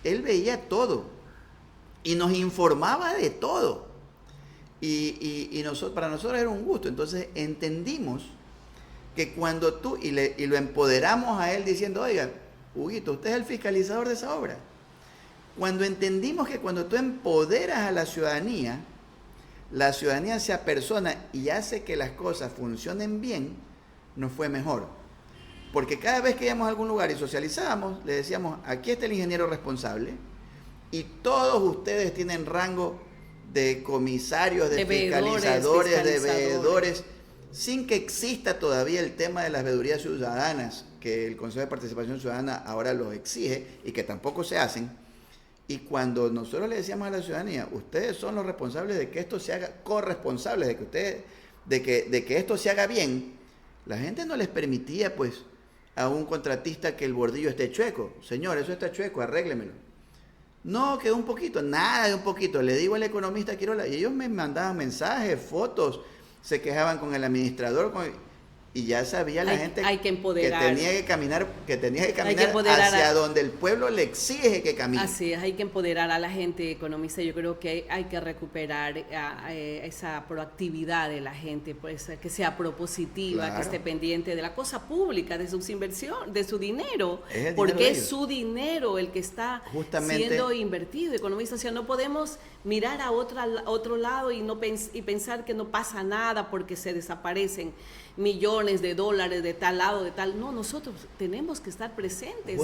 Él veía todo y nos informaba de todo. Y para nosotros era un gusto. Entonces entendimos que cuando tú, y lo empoderamos a él diciendo, oiga, Huguito, usted es el fiscalizador de esa obra. Cuando entendimos que cuando tú empoderas a la ciudadanía se apersona y hace que las cosas funcionen bien, nos fue mejor. Porque cada vez que íbamos a algún lugar y socializábamos, le decíamos, aquí está el ingeniero responsable y todos ustedes tienen rango de comisarios, de fiscalizadores, de veedores, sin que exista todavía el tema de las veedurías ciudadanas, que el Consejo de Participación Ciudadana ahora los exige y que tampoco se hacen. Y cuando nosotros le decíamos a la ciudadanía, ustedes son los responsables de que esto se haga, corresponsables de que ustedes, de que esto se haga bien, la gente no les permitía pues a un contratista que el bordillo esté chueco. Señor, eso está chueco, arréglemelo. No, que un poquito, nada de un poquito. Le digo al economista Quirola, y ellos me mandaban mensajes, fotos, se quejaban con el administrador, y ya sabía la gente que tenía que caminar, hacia donde el pueblo le exige que camine. Así es, hay que empoderar a la gente economista. Yo creo que hay que recuperar esa proactividad de la gente, pues, que sea propositiva, claro, que esté pendiente de la cosa pública, de sus inversiones, de su dinero, porque es su dinero el que está siendo invertido, economista. O sea, no podemos mirar a otro lado y pensar que no pasa nada porque se desaparecen millones de dólares de tal lado, de tal. No, nosotros tenemos que estar presentes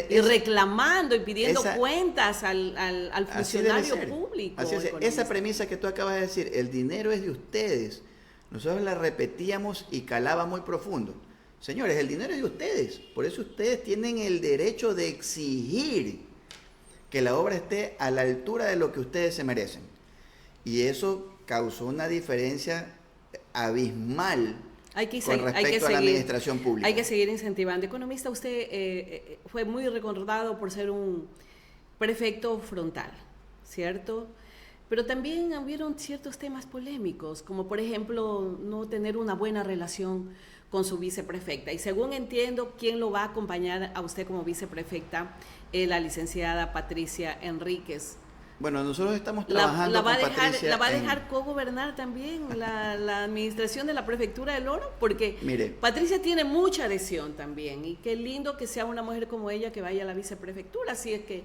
y reclamando y pidiendo cuentas al funcionario público. Así es, esa premisa que tú acabas de decir, el dinero es de ustedes, nosotros la repetíamos y calaba muy profundo. Señores, el dinero es de ustedes, por eso ustedes tienen el derecho de exigir que la obra esté a la altura de lo que ustedes se merecen. Y eso causó una diferencia abismal con respecto a la administración pública. Hay que seguir incentivando. Economista, usted fue muy recordado por ser un prefecto frontal, ¿cierto? Pero también hubieron ciertos temas polémicos, como por ejemplo no tener una buena relación con su viceprefecta. Y según entiendo, ¿quién lo va a acompañar a usted como viceprefecta? La licenciada Patricia Enríquez. Bueno, nosotros estamos trabajando con Patricia. ¿La va a dejar co-gobernar también la administración de la Prefectura del Oro? Porque mire, Patricia tiene mucha adhesión también, y qué lindo que sea una mujer como ella que vaya a la viceprefectura, así es que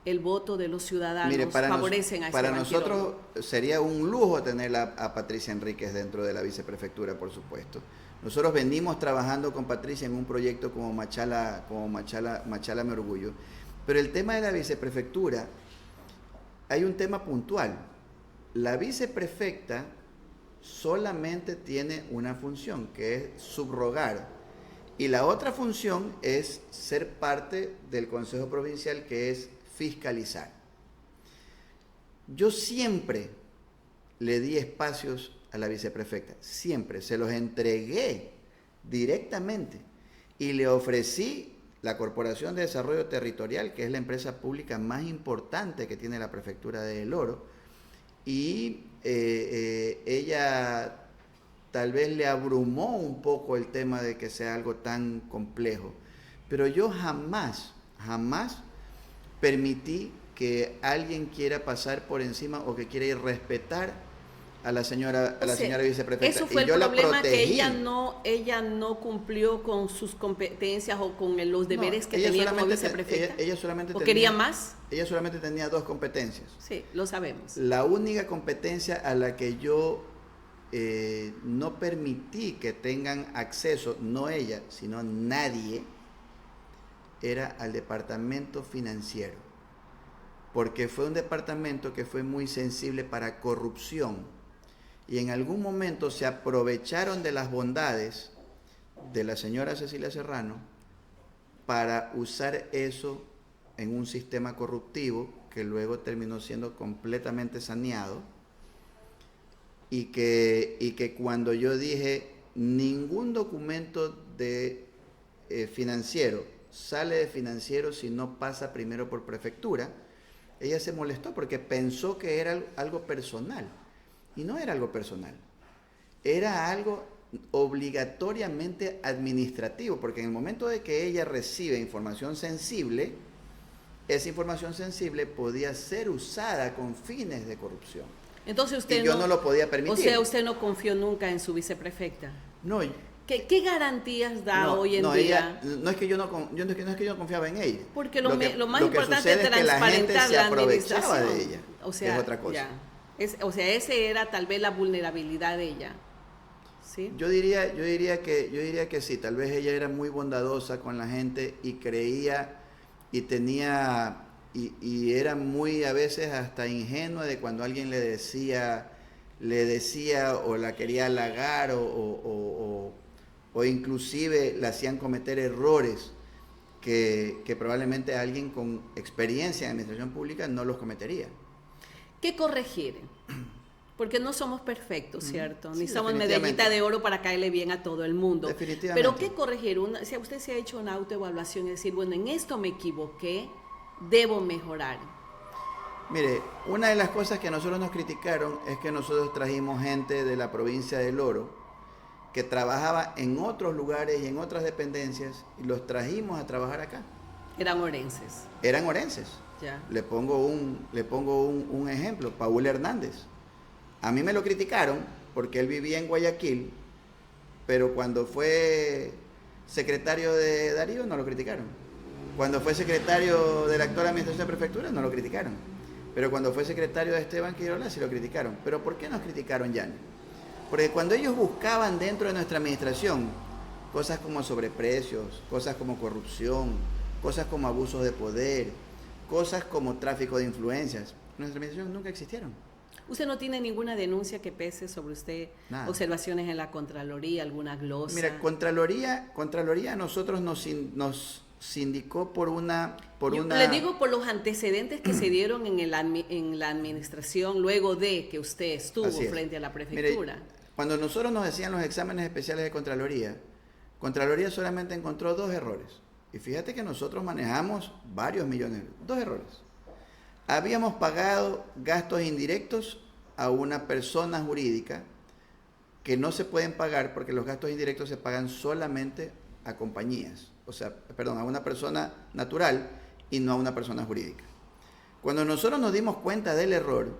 el voto de los ciudadanos favorecen a ese Para nosotros sería un lujo tener a Patricia Enríquez dentro de la viceprefectura, por supuesto. Nosotros venimos trabajando con Patricia en un proyecto como Machala Me Orgullo, pero el tema de la viceprefectura, hay un tema puntual. La viceprefecta solamente tiene una función, que es subrogar, y la otra función es ser parte del Consejo Provincial, que es fiscalizar. Yo siempre le di espacios a la viceprefecta, siempre, se los entregué directamente y le ofrecí la Corporación de Desarrollo Territorial, que es la empresa pública más importante que tiene la Prefectura de El Oro, y ella tal vez le abrumó un poco el tema de que sea algo tan complejo, pero yo jamás permití que alguien quiera pasar por encima o que quiera irrespetar a la señora viceprefecta. Eso fue el problema, que ella no cumplió con sus competencias o con los deberes que tenía como viceprefecta. Ella solamente quería más. Ella solamente tenía 2 competencias. Sí, lo sabemos. La única competencia a la que yo no permití que tengan acceso, no ella, sino nadie, era al departamento financiero, porque fue un departamento que fue muy sensible para corrupción. Y en algún momento se aprovecharon de las bondades de la señora Cecilia Serrano para usar eso en un sistema corruptivo que luego terminó siendo completamente saneado, y que cuando yo dije ningún documento de financiero sale de financiero si no pasa primero por prefectura, ella se molestó porque pensó que era algo personal. Y no era algo personal, era algo obligatoriamente administrativo, porque en el momento de que ella recibe información sensible, esa información sensible podía ser usada con fines de corrupción. Entonces usted yo no lo podía permitir. O sea, usted no confió nunca en su viceprefecta. No. ¿Qué garantías da hoy en día? No es que yo no confiaba en ella. Porque lo más importante es transparentar la administración. De ella, o sea, es otra cosa. Esa era tal vez la vulnerabilidad de ella. ¿sí? Yo diría que sí, tal vez ella era muy bondadosa con la gente y creía y tenía y era muy a veces hasta ingenua de cuando alguien le decía o la quería halagar o inclusive la hacían cometer errores que probablemente alguien con experiencia en administración pública no los cometería. ¿Qué corregir? Porque no somos perfectos, ¿cierto? Sí, Ni somos medallita de oro para caerle bien a todo el mundo. Definitivamente. Pero ¿qué corregir? Si usted se ha hecho una autoevaluación y decir, bueno, en esto me equivoqué, debo mejorar. Mire, una de las cosas que nosotros nos criticaron es que nosotros trajimos gente de la provincia del Oro que trabajaba en otros lugares y en otras dependencias y los trajimos a trabajar acá. Eran orenses. Eran orenses. Ya. Le pongo un ejemplo, Paul Hernández. A mí me lo criticaron porque él vivía en Guayaquil, pero cuando fue secretario de Darío no lo criticaron. Cuando fue secretario de la actual administración de prefectura no lo criticaron. Pero cuando fue secretario de Esteban Quirola sí lo criticaron. ¿Pero por qué nos criticaron, Jan? Porque cuando ellos buscaban dentro de nuestra administración cosas como sobreprecios, cosas como corrupción, cosas como abusos de poder, cosas como tráfico de influencias, en nuestra administración nunca existieron. ¿Usted no tiene ninguna denuncia que pese sobre usted? Nada. Observaciones en la Contraloría, alguna glosa. Mira, Contraloría a nosotros nos sindicó por una... Le digo por los antecedentes que se dieron en la administración luego de que usted estuvo frente a la prefectura. Mire, cuando nosotros nos decían los exámenes especiales de Contraloría solamente encontró 2 errores. Y fíjate que nosotros manejamos varios millones, 2 errores. Habíamos pagado gastos indirectos a una persona jurídica que no se pueden pagar porque los gastos indirectos se pagan solamente a compañías, a una persona natural y no a una persona jurídica. Cuando nosotros nos dimos cuenta del error,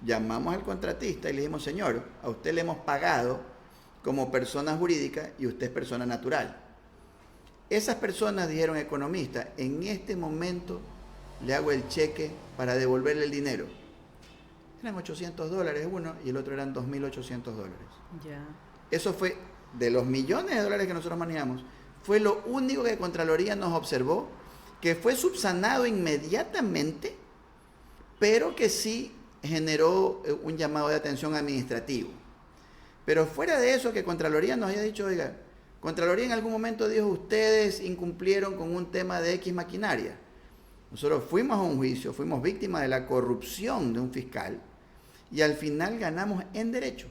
llamamos al contratista y le dijimos, señor, a usted le hemos pagado como persona jurídica y usted es persona natural. Esas personas dijeron, economista, en este momento le hago el cheque para devolverle el dinero. Eran $800 uno y el otro eran $2.800. Ya. Eso fue, de los millones de dólares que nosotros manejamos, fue lo único que Contraloría nos observó, que fue subsanado inmediatamente, pero que sí generó un llamado de atención administrativo. Pero fuera de eso, que Contraloría nos haya dicho, oiga, Contraloría en algún momento dijo, ustedes incumplieron con un tema de X maquinaria. Nosotros fuimos a un juicio, fuimos víctimas de la corrupción de un fiscal y al final ganamos en derecho.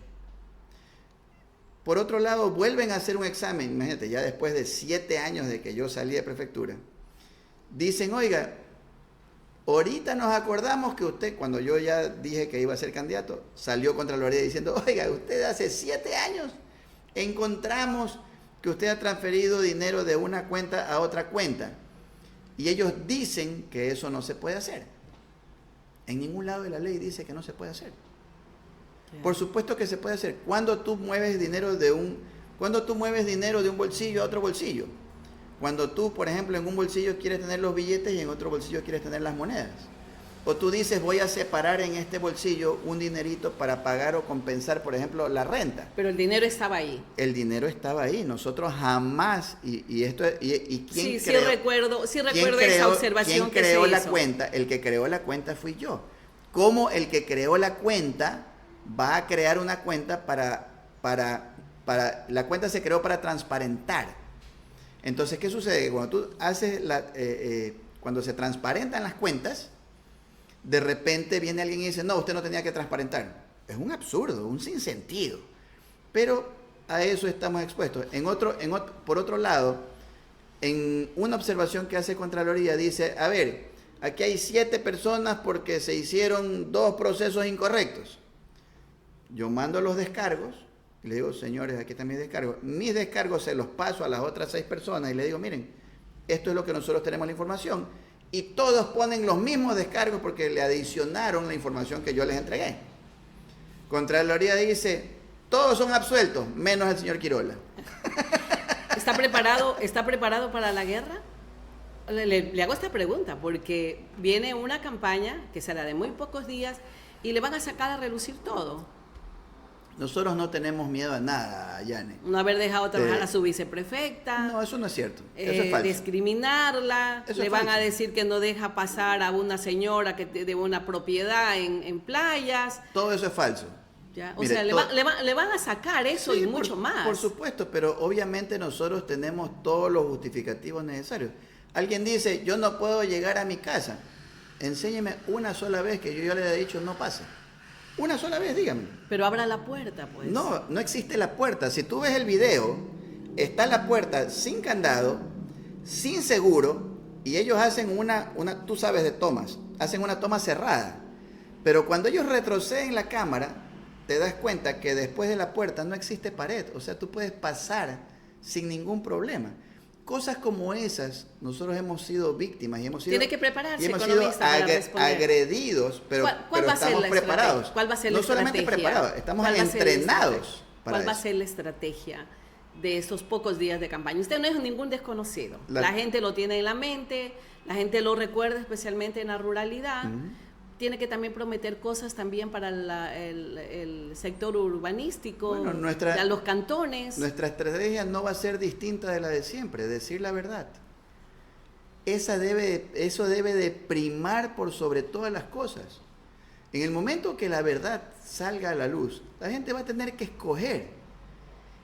Por otro lado, vuelven a hacer un examen, imagínate, ya después de 7 años de que yo salí de prefectura. Dicen, oiga, ahorita nos acordamos que usted, cuando yo ya dije que iba a ser candidato, salió Contraloría diciendo, oiga, usted hace 7 años encontramos que usted ha transferido dinero de una cuenta a otra cuenta. Y ellos dicen que eso no se puede hacer. En ningún lado de la ley dice que no se puede hacer. Por supuesto que se puede hacer. Cuando tú mueves dinero de un bolsillo a otro bolsillo. Cuando tú, por ejemplo, en un bolsillo quieres tener los billetes y en otro bolsillo quieres tener las monedas. O tú dices, voy a separar en este bolsillo un dinerito para pagar o compensar, por ejemplo, la renta. Pero el dinero estaba ahí. El dinero estaba ahí. Nosotros jamás, ¿quién sí, creó? Sí recuerdo esa observación que se hizo. ¿Quién creó la cuenta? El que creó la cuenta fui yo. ¿Cómo el que creó la cuenta va a crear una cuenta la cuenta se creó para transparentar? Entonces, ¿qué sucede? Cuando tú haces cuando se transparentan las cuentas, de repente viene alguien y dice, no, usted no tenía que transparentar. Es un absurdo, un sinsentido. Pero a eso estamos expuestos. Por otro lado, en una observación que hace Contraloría, dice, a ver, aquí hay 7 personas porque se hicieron 2 procesos incorrectos. Yo mando los descargos, y le digo, señores, aquí están mis descargos. Mis descargos se los paso a las otras 6 personas y le digo, miren, esto es lo que nosotros tenemos la información. Y todos ponen los mismos descargos porque le adicionaron la información que yo les entregué. Contraloría dice, todos son absueltos, menos el señor Quirola. ¿Está preparado para la guerra? Le hago esta pregunta porque viene una campaña que será de muy pocos días y le van a sacar a relucir todo. Nosotros no tenemos miedo a nada, Yane. No haber dejado trabajar a su viceprefecta. No, eso no es cierto. Eso es falso. Discriminarla. Eso le es van falso. a decir que no deja pasar a una señora que debe una propiedad en playas. Todo eso es falso. ¿Ya? O Mire, sea, le van a sacar eso sí, y mucho más. Por supuesto, pero obviamente nosotros tenemos todos los justificativos necesarios. Alguien dice, yo no puedo llegar a mi casa. Enséñeme una sola vez que yo ya le haya dicho no pasa. Una sola vez, dígame. Pero abra la puerta, pues. No, no existe la puerta. Si tú ves el video, está la puerta sin candado, sin seguro, y ellos hacen tú sabes de tomas, hacen una toma cerrada. Pero cuando ellos retroceden la cámara, te das cuenta que después de la puerta no existe pared. O sea, tú puedes pasar sin ningún problema. Cosas como esas, nosotros hemos sido víctimas y hemos sido, Tiene que prepararse, y hemos sido agredidos, pero estamos preparados. ¿Cuál va a ser la estrategia? No solamente preparados, estamos entrenados para ¿Cuál va a eso. ser la estrategia de estos pocos días de campaña? Usted no es ningún desconocido. La gente lo tiene en la mente, la gente lo recuerda, especialmente en la ruralidad. Tiene que también prometer cosas también para el sector urbanístico, bueno, los cantones. Nuestra estrategia no va a ser distinta de la de siempre, decir la verdad. Eso debe de primar por sobre todas las cosas. En el momento que la verdad salga a la luz, la gente va a tener que escoger.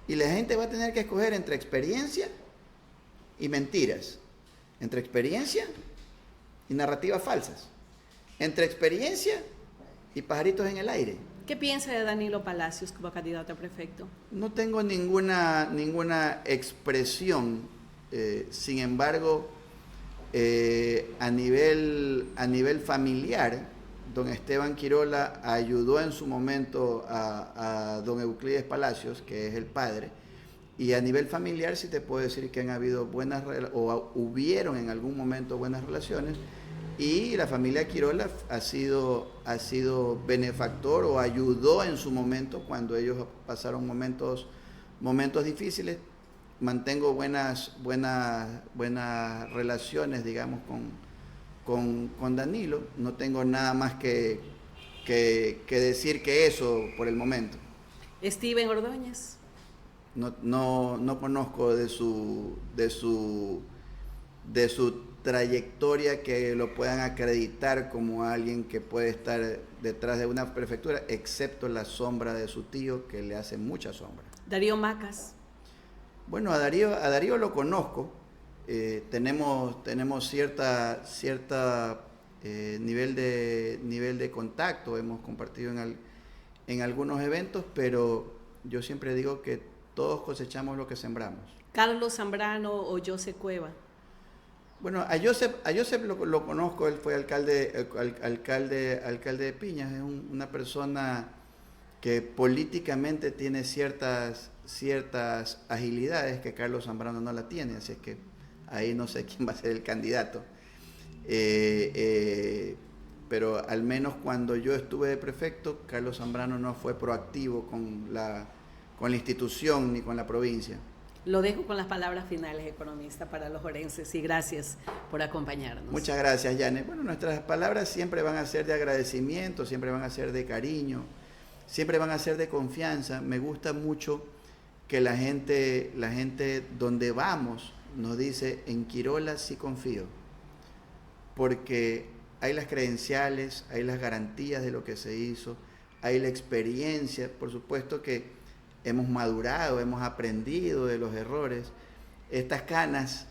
Y la gente va a tener que escoger entre experiencia y mentiras. Entre experiencia y narrativas falsas. Entre experiencia y pajaritos en el aire. ¿Qué piensa de Danilo Palacios como candidato a prefecto? No tengo ninguna expresión, sin embargo, a nivel familiar, don Esteban Quirola ayudó en su momento a don Euclides Palacios, que es el padre, y a nivel familiar sí te puedo decir que han habido hubieron en algún momento buenas relaciones. Y la familia Quirola ha sido benefactor o ayudó en su momento cuando ellos pasaron momentos difíciles. Mantengo buenas relaciones, digamos, con Danilo. No tengo nada más que decir que eso por el momento. Steven Ordóñez. No conozco de su trayectoria que lo puedan acreditar como alguien que puede estar detrás de una prefectura, excepto la sombra de su tío, que le hace mucha sombra. Darío Macas. Bueno, a Darío lo conozco. Tenemos cierta nivel de contacto, hemos compartido en algunos eventos, pero yo siempre digo que todos cosechamos lo que sembramos. Carlos Zambrano o José Cueva. Bueno, a Joseph lo conozco, él fue alcalde de Piñas, es una persona que políticamente tiene ciertas agilidades que Carlos Zambrano no la tiene, así es que ahí no sé quién va a ser el candidato. Pero al menos cuando yo estuve de prefecto, Carlos Zambrano no fue proactivo con la institución ni con la provincia. Lo dejo con las palabras finales, economista, para los orenses, y gracias por acompañarnos. Muchas gracias, Yane. Bueno, nuestras palabras siempre van a ser de agradecimiento, siempre van a ser de cariño, siempre van a ser de confianza. Me gusta mucho que la gente donde vamos nos dice, en Quirola sí confío, porque hay las credenciales, hay las garantías de lo que se hizo, hay la experiencia, por supuesto que hemos madurado, hemos aprendido de los errores. Estas canas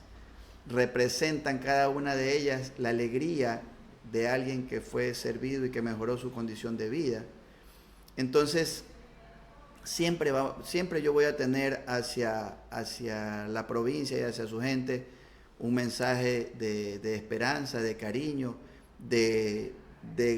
representan cada una de ellas la alegría de alguien que fue servido y que mejoró su condición de vida. Entonces, siempre yo voy a tener hacia la provincia y hacia su gente un mensaje de esperanza, de cariño, de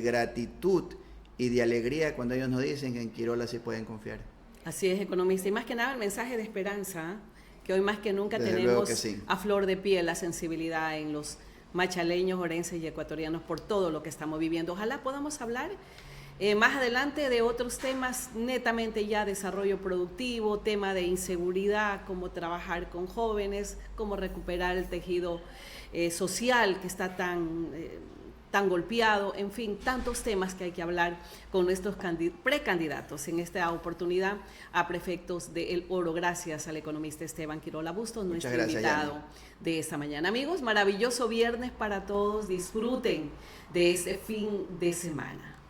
gratitud y de alegría cuando ellos nos dicen que en Quirola sí pueden confiar. Así es, economista. Y más que nada el mensaje de esperanza, que hoy más que nunca Desde tenemos sí. A flor de piel la sensibilidad en los machaleños, orenses y ecuatorianos por todo lo que estamos viviendo. Ojalá podamos hablar más adelante de otros temas netamente ya desarrollo productivo, tema de inseguridad, cómo trabajar con jóvenes, cómo recuperar el tejido social que está tan tan golpeado, en fin, tantos temas que hay que hablar con nuestros precandidatos en esta oportunidad a prefectos de El Oro. Gracias al economista Esteban Quirola Bustos, nuestro invitado de esta mañana. Amigos, maravilloso viernes para todos, disfruten de este fin de semana.